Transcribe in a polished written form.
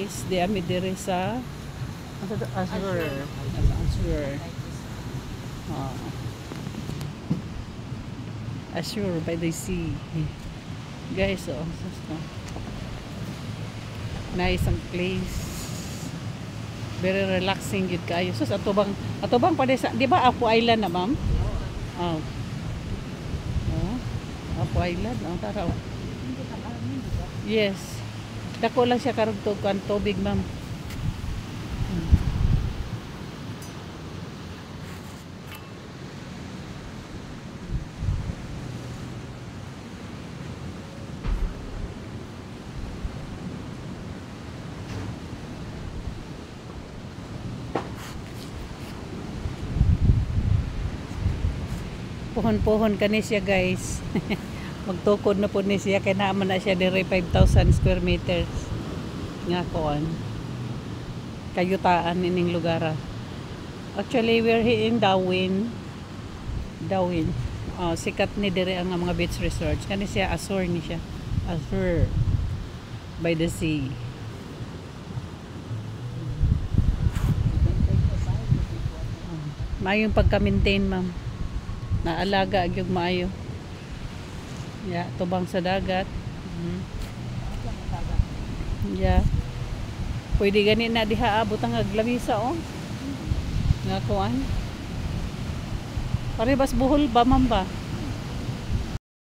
Is di ami diri sa Azure. Azure. Oh. Azure by the sea. Guys, oh, nice ang place. Very relaxing gid kayo. Sus atubang pa sa, di ba Apo Island na, ma'am? Oh. Oh. Apo Island, oh, tara. Oh. Yes. Dako lang siya karong tubig, ma'am. Pohon-pohon kani siya, guys. Magtukod na po ni siya, kaya naman na siya dire 5,000 square meters nga kuan kayutaan ining lugar. Actually we're here in Darwin. Sikat ni dire ang mga beach resorts kani siya. Azure ni siya, Azure by the sea. Maayong pagka-maintain, ma'am, naalaga gyud maayo. Yeah, tubang sa dagat. Yeah. Pwede gani na diha abot ang aglamisa, oh. Nga kuan. Pare bas buhol ba, ma'am ba?